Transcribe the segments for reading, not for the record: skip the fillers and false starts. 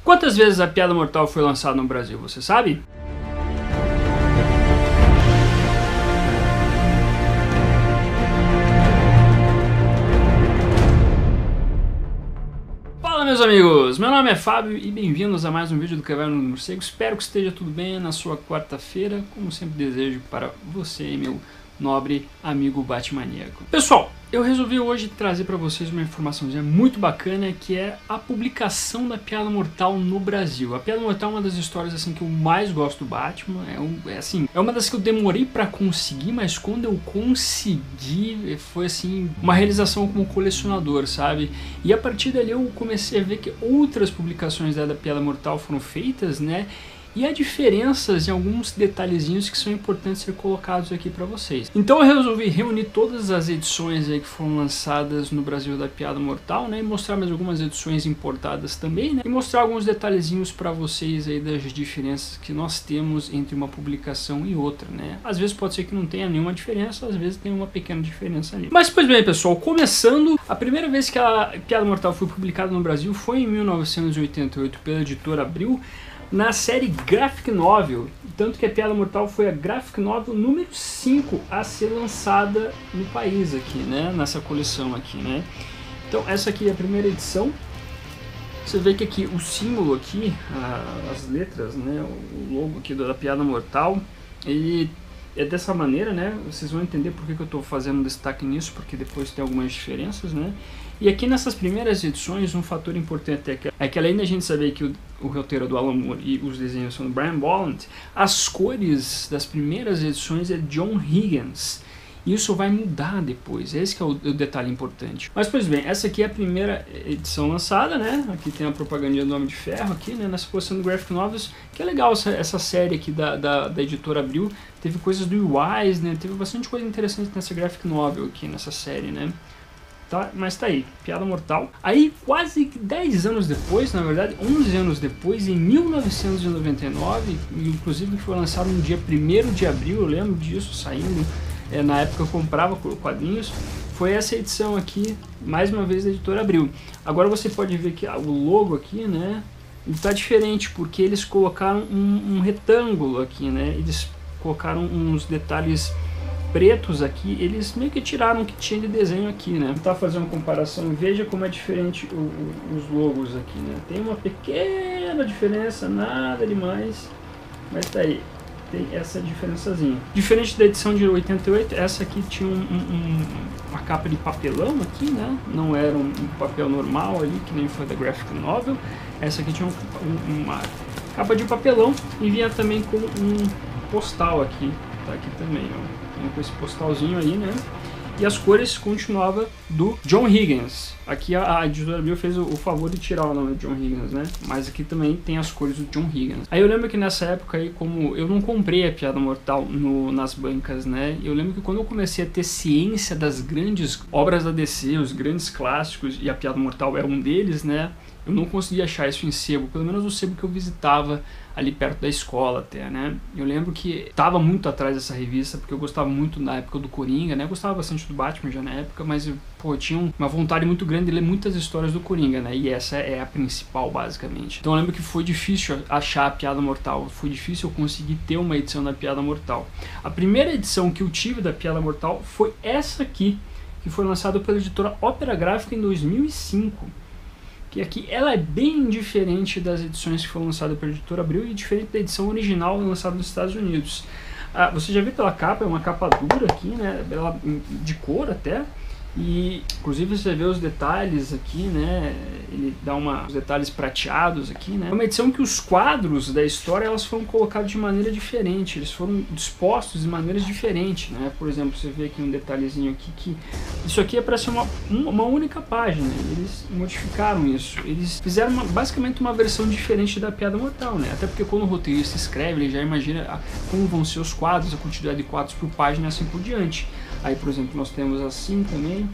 Quantas vezes a Piada Mortal foi lançada no Brasil, você sabe? Fala, meus amigos, meu nome é Fábio e bem-vindos a mais um vídeo do Caverna do Morcego. Espero que esteja tudo bem na sua quarta-feira, como sempre desejo para você, meu nobre amigo Batmaníaco. Pessoal, eu resolvi hoje trazer para vocês uma informaçãozinha muito bacana, que é a publicação da Piada Mortal no Brasil. A Piada Mortal é uma das histórias assim que eu mais gosto do Batman, é uma das que eu demorei para conseguir, mas quando eu consegui foi assim uma realização como colecionador, sabe? E a partir dali eu comecei a ver que outras publicações da Piada Mortal foram feitas, né? E há diferenças em alguns detalhezinhos que são importantes ser colocados aqui para vocês. Então eu resolvi reunir todas as edições aí que foram lançadas no Brasil da Piada Mortal, né, e mostrar mais algumas edições importadas também, né, e mostrar alguns detalhezinhos para vocês aí das diferenças que nós temos entre uma publicação e outra, né. Às vezes pode ser que não tenha nenhuma diferença, às vezes tem uma pequena diferença ali. Mas pois bem, pessoal, começando, a primeira vez que a Piada Mortal foi publicada no Brasil foi em 1988 pela editora Abril, na série Graphic Novel, tanto que a Piada Mortal foi a Graphic Novel número 5 a ser lançada no país aqui, né, nessa coleção aqui, né. Então essa aqui é a primeira edição. Você vê que aqui o símbolo aqui, as letras, né, o logo aqui da Piada Mortal, ele é dessa maneira, né, vocês vão entender por que eu estou fazendo destaque nisso, porque depois tem algumas diferenças, né. E aqui nessas primeiras edições, um fator importante é que além da gente saber que o roteiro é do Alan Moore e os desenhos são do Brian Bolland, as cores das primeiras edições é John Higgins. Isso vai mudar depois, esse que é o detalhe importante. Mas pois bem, essa aqui é a primeira edição lançada, né? Aqui tem a propagandinha do Homem de Ferro aqui, né? Nessa posição do Graphic Novels, que é legal essa série aqui da editora Abril. Teve coisas do Wise, né? Teve bastante coisa interessante nessa Graphic Novel aqui, nessa série, né? Tá, mas tá aí, Piada Mortal. Aí quase 10 anos depois, na verdade 11 anos depois, em 1999, inclusive foi lançado no dia 1º de abril, eu lembro disso saindo, na época eu comprava quadrinhos, foi essa edição aqui, mais uma vez da editora Abril. Agora você pode ver que o logo aqui, né, ele tá diferente, porque eles colocaram um retângulo aqui, né, eles colocaram uns detalhes pretos aqui, eles meio que tiraram o que tinha de desenho aqui, né. Vou tentar fazer uma comparação, veja como é diferente os logos aqui, né. Tem uma pequena diferença, nada demais, mas tá aí, tem essa diferençazinha. Diferente da edição de 88, essa aqui tinha uma capa de papelão aqui, né, não era um papel normal ali, que nem foi da Graphic Novel. Essa aqui tinha uma capa de papelão e vinha também com um postal aqui, tá aqui também, ó. Com esse postalzinho aí, né? E as cores continuava do John Higgins. Aqui a editora Abril fez o favor de tirar o nome do John Higgins, né? Mas aqui também tem as cores do John Higgins. Aí eu lembro que nessa época aí, como eu não comprei a Piada Mortal nas bancas, né? Eu lembro que quando eu comecei a ter ciência das grandes obras da DC, os grandes clássicos, e a Piada Mortal é um deles, né? Eu não conseguia achar isso em sebo, pelo menos o sebo que eu visitava ali perto da escola até, né? Eu lembro que estava muito atrás dessa revista, porque eu gostava muito na época do Coringa, né? Eu gostava bastante do Batman já na época, mas pô, eu tinha uma vontade muito grande de ler muitas histórias do Coringa, né? E essa é a principal, basicamente. Então eu lembro que foi difícil achar a Piada Mortal, foi difícil eu conseguir ter uma edição da Piada Mortal. A primeira edição que eu tive da Piada Mortal foi essa aqui, que foi lançada pela editora Ópera Gráfica em 2005. Que aqui ela é bem diferente das edições que foram lançadas pela editora Abril e diferente da edição original lançada nos Estados Unidos. Você já viu pela capa, é uma capa dura aqui, né, ela de cor até, e inclusive você vê os detalhes aqui, né, ele dá os detalhes prateados aqui, né. É uma edição que os quadros da história elas foram colocados de maneira diferente, eles foram dispostos de maneiras diferentes, né. Por exemplo, você vê aqui um detalhezinho aqui que isso aqui é para ser uma única página, eles modificaram isso, eles fizeram basicamente uma versão diferente da Piada Mortal, né, até porque quando o roteirista escreve, ele já imagina como vão ser os quadros, a quantidade de quadros por página e assim por diante. Aí, por exemplo, nós temos assim também.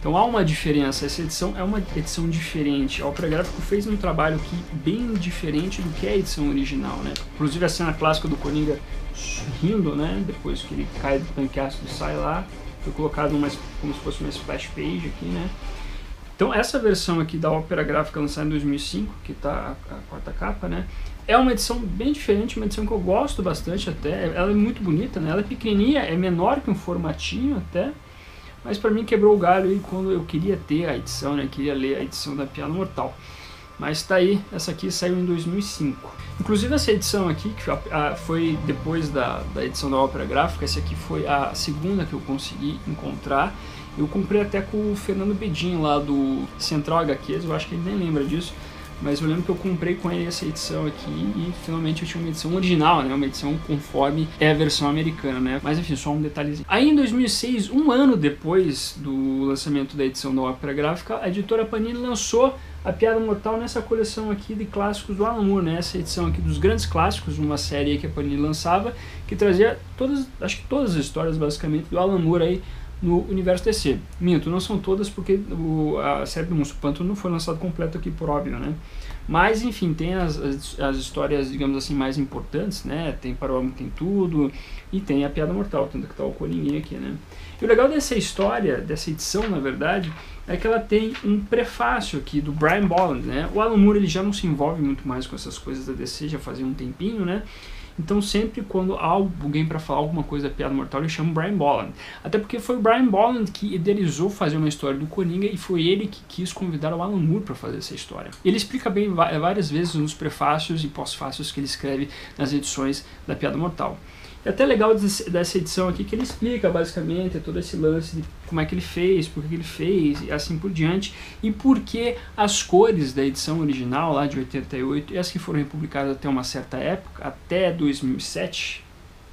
Então há uma diferença, essa edição é uma edição diferente. A Ópera Gráfica fez um trabalho aqui bem diferente do que é a edição original, né? Inclusive a cena clássica do Coringa rindo, né? Depois que ele cai do tanque ácido e sai lá, foi colocado como se fosse uma splash page aqui, né? Então essa versão aqui da Ópera Gráfica lançada em 2005, que está a quarta capa, né? É uma edição bem diferente, uma edição que eu gosto bastante até. Ela é muito bonita, né? Ela é pequenininha, é menor que um formatinho até. Mas pra mim quebrou o galho aí quando eu queria ter a edição, né? Queria ler a edição da Piada Mortal. Mas tá aí, essa aqui saiu em 2005. Inclusive essa edição aqui, que foi depois da edição da Ópera Gráfica, essa aqui foi a segunda que eu consegui encontrar. Eu comprei até com o Fernando Bedin lá do Central HQs, eu acho que ele nem lembra disso. Mas eu lembro que eu comprei com ele essa edição aqui e finalmente eu tinha uma edição original, né? Uma edição conforme é a versão americana, né? Mas enfim, só um detalhezinho. Aí em 2006, um ano depois do lançamento da edição da Ópera Gráfica, a editora Panini lançou a Piada Mortal nessa coleção aqui de clássicos do Alan Moore, né? Essa edição aqui dos grandes clássicos, uma série que a Panini lançava, que trazia acho que todas as histórias basicamente do Alan Moore aí no universo DC. Minto, não são todas porque a série do Monstro Pântano não foi lançada completa aqui por óbvio, né? Mas enfim, tem as histórias, digamos assim, mais importantes, né? Tem Para o Homem Tem Tudo e tem a Piada Mortal, tanto que tá o Coringuinha aqui, né? E o legal dessa história, dessa edição, na verdade, é que ela tem um prefácio aqui do Brian Bolland, né? O Alan Moore ele já não se envolve muito mais com essas coisas da DC, já fazia um tempinho, né? Então sempre quando há alguém para falar alguma coisa da Piada Mortal, ele chama o Brian Bolland. Até porque foi o Brian Bolland que idealizou fazer uma história do Coringa e foi ele que quis convidar o Alan Moore para fazer essa história. Ele explica bem várias vezes nos prefácios e pós-fácios que ele escreve nas edições da Piada Mortal. É até legal dessa edição aqui que ele explica basicamente todo esse lance de como é que ele fez, por que ele fez e assim por diante, e por que as cores da edição original lá de 88 e as que foram republicadas até uma certa época, até 2007,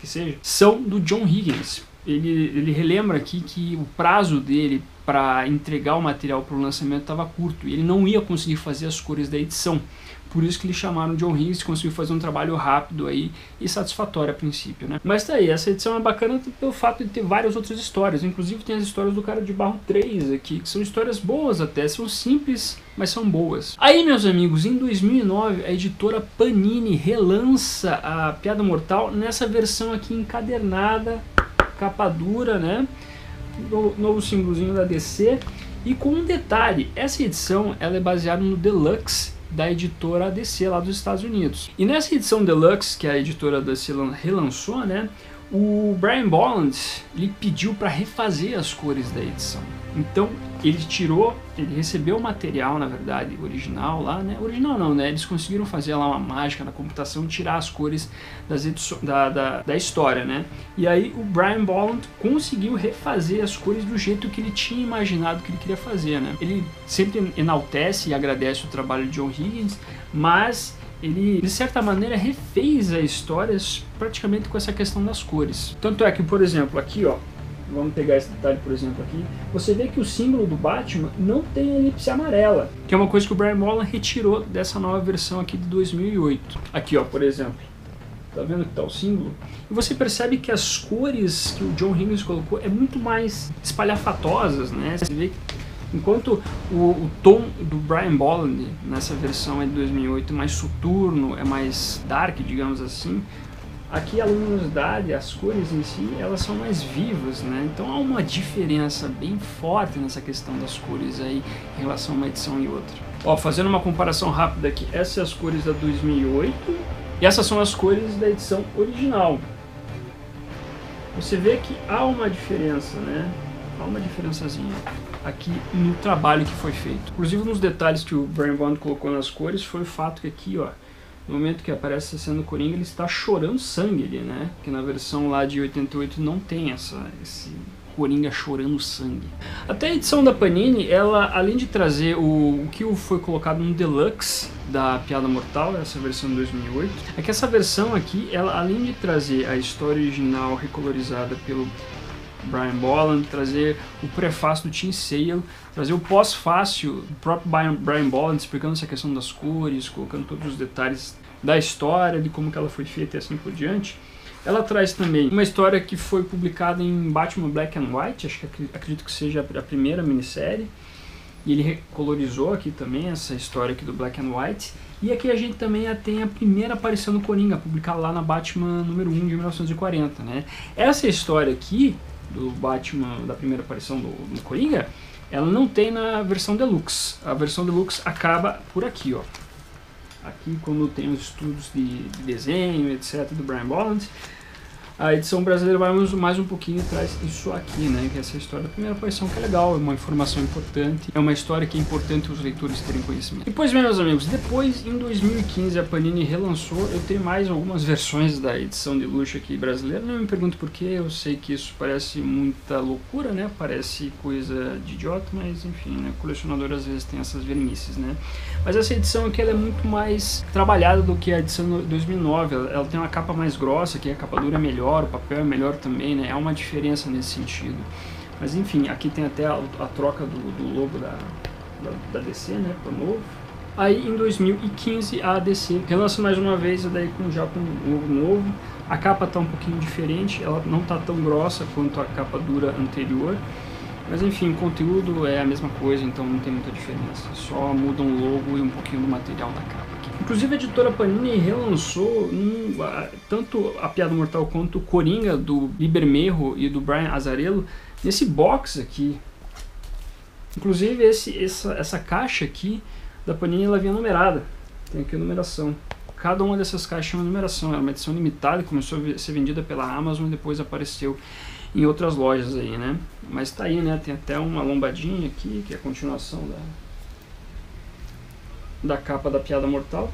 que seja, são do John Higgins. Ele relembra aqui que o prazo dele para entregar o material para o lançamento estava curto e ele não ia conseguir fazer as cores da edição. Por isso que eles chamaram John Higgins e conseguiu fazer um trabalho rápido aí e satisfatório a princípio, né? Mas tá aí, essa edição é bacana pelo fato de ter várias outras histórias. Inclusive tem as histórias do Cara de Barro 3 aqui, que são histórias boas até, são simples, mas são boas. Aí, meus amigos, em 2009, a editora Panini relança a Piada Mortal nessa versão aqui encadernada, capa dura, né? Novo símbolozinho da DC. E com um detalhe, essa edição ela é baseada no Deluxe da editora DC lá dos Estados Unidos. E nessa edição Deluxe, que a editora DC relançou, né, o Brian Bolland ele pediu para refazer as cores da edição. Então ele recebeu o material, na verdade, original lá, né? Original não, né? Eles conseguiram fazer lá uma mágica na computação, tirar as cores das da história, né? E aí o Brian Bolland conseguiu refazer as cores do jeito que ele tinha imaginado que ele queria fazer, né? Ele sempre enaltece e agradece o trabalho de John Higgins, mas ele, de certa maneira, refez a história praticamente com essa questão das cores. Tanto é que, por exemplo, aqui, ó, vamos pegar esse detalhe, por exemplo, aqui, você vê que o símbolo do Batman não tem elipse amarela, que é uma coisa que o Brian Bolland retirou dessa nova versão aqui de 2008. Aqui, ó, por exemplo, tá vendo que tá o símbolo? E você percebe que as cores que o John Higgins colocou é muito mais espalhafatosas, né? Você vê que enquanto o tom do Brian Bolland nessa versão é de 2008 é mais soturno, é mais dark, digamos assim, aqui a luminosidade, as cores em si, elas são mais vivas, né? Então há uma diferença bem forte nessa questão das cores aí em relação a uma edição e outra. Ó, fazendo uma comparação rápida aqui, essas são as cores da 2008 e essas são as cores da edição original. Você vê que há uma diferença, né? Há uma diferençazinha aqui no trabalho que foi feito. Inclusive nos detalhes que o Brian Bolland colocou nas cores foi o fato que aqui, ó, no momento que aparece sendo Coringa, ele está chorando sangue ali, né? Que na versão lá de 88 não tem esse Coringa chorando sangue. Até a edição da Panini, ela, além de trazer o que foi colocado no Deluxe da Piada Mortal, essa versão de 2008, é que essa versão aqui, ela, além de trazer a história original recolorizada pelo Brian Bolland, trazer o prefácio do Tim Sale, trazer o pós-fácio do próprio Brian Bolland explicando essa questão das cores, colocando todos os detalhes da história, de como que ela foi feita e assim por diante. Ela traz também uma história que foi publicada em Batman Black and White, acredito que seja a primeira minissérie, e ele recolorizou aqui também essa história aqui do Black and White. E aqui a gente também tem a primeira aparição do Coringa, publicada lá na Batman número 1 de 1940, né? Essa história aqui do Batman, da primeira aparição do Coringa, ela não tem na versão Deluxe. A versão Deluxe acaba por aqui, ó. Aqui, quando tem os estudos de desenho, etc, do Brian Bolland. A edição brasileira vai mais um pouquinho e traz isso aqui, né? Que é essa história da primeira aparição, que é legal, é uma informação importante, é uma história que é importante os leitores terem conhecimento. E pois bem, meus amigos, depois, em 2015, a Panini relançou, eu tenho mais algumas versões da edição de luxo aqui brasileira, não me pergunto porquê, eu sei que isso parece muita loucura, né? Parece coisa de idiota, mas enfim, né? O colecionador às vezes tem essas vernices, né? Mas essa edição aqui, ela é muito mais trabalhada do que a edição de 2009, ela tem uma capa mais grossa, aqui a capa dura é melhor, o papel é melhor também, né? É uma diferença nesse sentido. Mas enfim, aqui tem até a troca do logo da DC, né? Pro novo. Aí em 2015 a DC relança mais uma vez, daí já com um logo novo. A capa tá um pouquinho diferente, ela não tá tão grossa quanto a capa dura anterior. Mas enfim, o conteúdo é a mesma coisa, então não tem muita diferença. Só muda um logo e um pouquinho do material da capa aqui. Inclusive a editora Panini relançou tanto a Piada Mortal quanto o Coringa do Liber Mejo e do Brian Azzarello nesse box aqui. Inclusive essa caixa aqui da Panini, ela vinha numerada. Tem aqui a numeração. Cada uma dessas caixas tinha uma numeração. Era uma edição limitada, começou a ser vendida pela Amazon e depois apareceu em outras lojas aí, né? Mas tá aí, né? Tem até uma lombadinha aqui, que é a continuação da capa da Piada Mortal.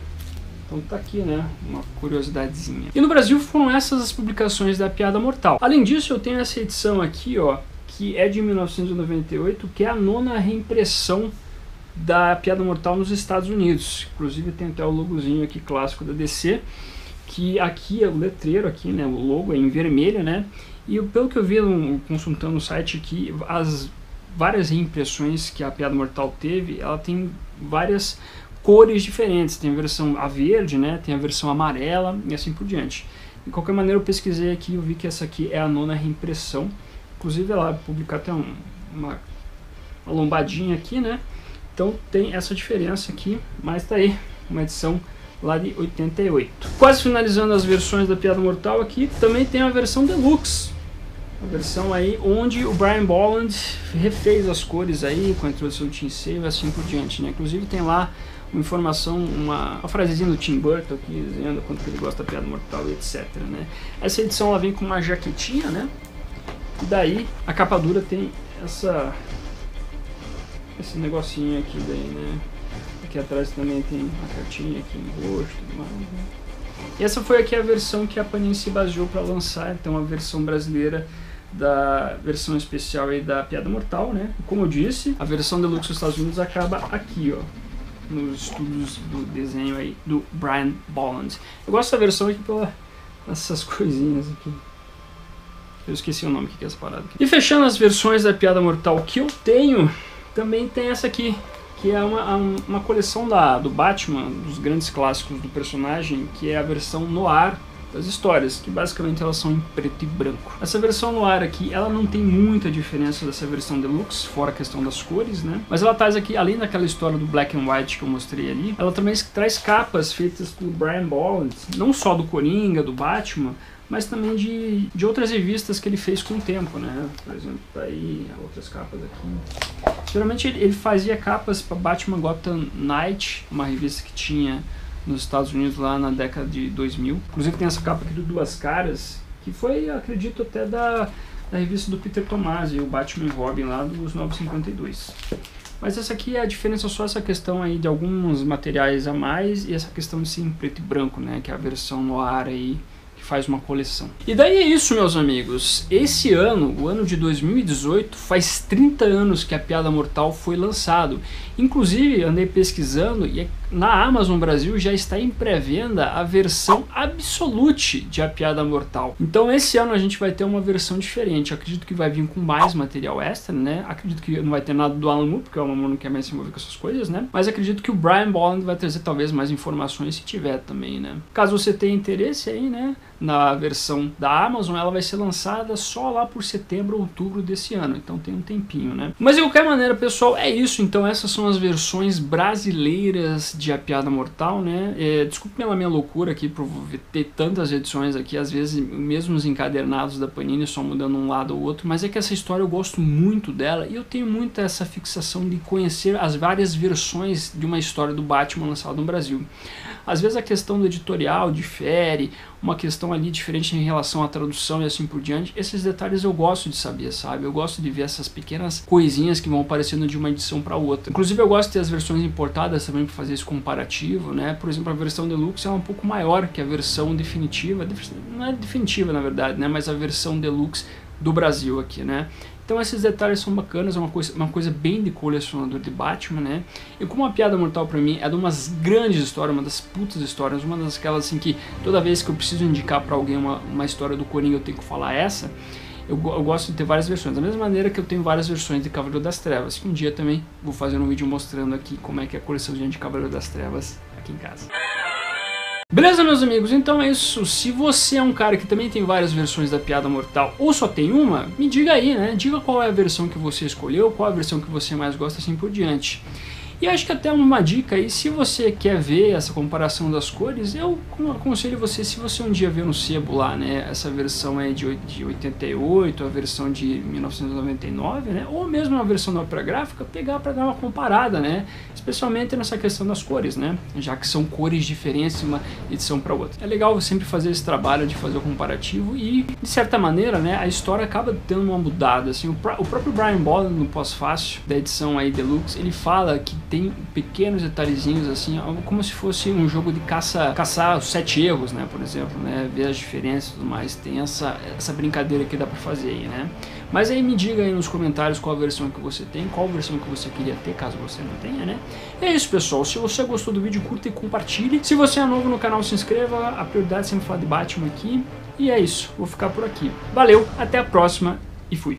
Então tá aqui, né? Uma curiosidadezinha. E no Brasil foram essas as publicações da Piada Mortal. Além disso, eu tenho essa edição aqui, ó, que é de 1998, que é a 9ª reimpressão da Piada Mortal nos Estados Unidos. Inclusive tem até o logozinho aqui clássico da DC, que aqui é o letreiro aqui, né? O logo é em vermelho, né? E pelo que eu vi consultando o site aqui, as várias reimpressões que a Piada Mortal teve, ela tem várias cores diferentes. Tem a versão a verde, né? Tem a versão amarela e assim por diante. De qualquer maneira, eu pesquisei aqui e eu vi que essa aqui é a 9ª reimpressão. Inclusive ela publicar até uma lombadinha aqui, né? Então tem essa diferença aqui, mas tá aí, uma edição lá de 88. Quase finalizando as versões da Piada Mortal aqui, também tem a versão Deluxe. A versão aí onde o Brian Bolland refez as cores aí, com a introdução do Tim Sale e assim por diante, né? Inclusive tem lá uma informação, uma frasezinha do Tim Burton aqui, dizendo quanto que ele gosta da Piada Mortal e etc, né? Essa edição ela vem com uma jaquetinha, né? E daí a capa dura tem esse negocinho aqui daí, né? Aqui atrás também tem uma cartinha aqui em rosto e tudo mais, né? E essa foi aqui a versão que a Panini se baseou para lançar, então a versão brasileira da versão especial aí da Piada Mortal, né? Como eu disse, a versão Deluxe dos Estados Unidos acaba aqui, ó, nos estudos do desenho aí do Brian Bolland. Eu gosto dessa versão aqui essas coisinhas aqui. Eu esqueci o nome que é essa parada aqui. E fechando as versões da Piada Mortal que eu tenho, também tem essa aqui, que é uma coleção do Batman, dos grandes clássicos do personagem, que é a versão noir das histórias, que basicamente elas são em preto e branco. Essa versão noir aqui, ela não tem muita diferença dessa versão Deluxe, fora a questão das cores, né? Mas ela traz aqui, além daquela história do Black and White que eu mostrei ali, ela também traz capas feitas por Brian Bolland, não só do Coringa, do Batman, mas também de outras revistas que ele fez com o tempo, né? Por exemplo, tá aí outras capas aqui. Geralmente ele fazia capas para Batman Gotham Knight, uma revista que tinha nos Estados Unidos lá na década de 2000. Inclusive tem essa capa aqui do Duas Caras, que foi, acredito, até da revista do Peter Tomasi, o Batman e Robin lá dos 952. Mas essa aqui é a diferença, só essa questão aí de alguns materiais a mais e essa questão de ser em preto e branco, né? Que é a versão noir aí, que faz uma coleção. E daí é isso, meus amigos. Esse ano, o ano de 2018, faz 30 anos que a Piada Mortal foi lançado. Inclusive, andei pesquisando e na Amazon Brasil já está em pré-venda a versão Absolute de A Piada Mortal. Então esse ano a gente vai ter uma versão diferente. Eu acredito que vai vir com mais material extra, né? Acredito que não vai ter nada do Alan Moore, porque o Alan Moore não quer mais se envolver com essas coisas, né? Mas acredito que o Brian Bolland vai trazer talvez mais informações, se tiver também, né? Caso você tenha interesse aí, né? Na versão da Amazon, ela vai ser lançada só lá por setembro ou outubro desse ano. Então tem um tempinho, né? Mas de qualquer maneira, pessoal, é isso. Então essas são as versões brasileiras de A Piada Mortal, né? Desculpe pela minha loucura aqui por ter tantas edições aqui, às vezes mesmo os encadernados da Panini só mudando um lado ou outro, mas é que essa história eu gosto muito dela e eu tenho muito essa fixação de conhecer as várias versões de uma história do Batman lançada no Brasil. Às vezes a questão do editorial difere, uma questão ali diferente em relação à tradução e assim por diante, esses detalhes eu gosto de saber, sabe? Eu gosto de ver essas pequenas coisinhas que vão aparecendo de uma edição para outra. Inclusive eu gosto de ter as versões importadas também para fazer esse comparativo, né? Por exemplo, a versão Deluxe é um pouco maior que a versão definitiva, não é definitiva na verdade, né? Mas a versão Deluxe do Brasil aqui, né? Então esses detalhes são bacanas, é uma coisa bem de colecionador de Batman, né? E como A Piada Mortal pra mim é de umas grandes histórias, uma das putas histórias, uma das aquelas assim que toda vez que eu preciso indicar pra alguém uma história do Coringa eu tenho que falar essa, eu gosto de ter várias versões, da mesma maneira que eu tenho várias versões de Cavaleiro das Trevas, que um dia também vou fazer um vídeo mostrando aqui como é que é a coleçãozinha de Cavaleiro das Trevas aqui em casa. Beleza, meus amigos? Então é isso. Se você é um cara que também tem várias versões da Piada Mortal ou só tem uma, me diga aí, né? Diga qual é a versão que você escolheu, qual é a versão que você mais gosta, assim por diante. E acho que até uma dica aí, se você quer ver essa comparação das cores, eu aconselho você, se você um dia ver no sebo lá, né, essa versão é de 88, a versão de 1999, né, ou mesmo a versão da ópera gráfica, pegar para dar uma comparada, né, especialmente nessa questão das cores, né, já que são cores diferentes de uma edição para outra. É legal sempre fazer esse trabalho de fazer o comparativo e, de certa maneira, né, a história acaba tendo uma mudada, assim, o próprio Brian Bolland, no pós-fácil da edição aí Deluxe, ele fala que tem pequenos detalhezinhos assim, como se fosse um jogo de caçar os 7 erros, né, por exemplo, né, ver as diferenças e tudo mais, tem essa brincadeira que dá pra fazer aí, né. Mas aí me diga aí nos comentários qual a versão que você tem, qual versão que você queria ter, caso você não tenha, né. É isso, pessoal, se você gostou do vídeo, curta e compartilhe. Se você é novo no canal, se inscreva, a prioridade é sempre falar de Batman aqui. E é isso, vou ficar por aqui. Valeu, até a próxima e fui!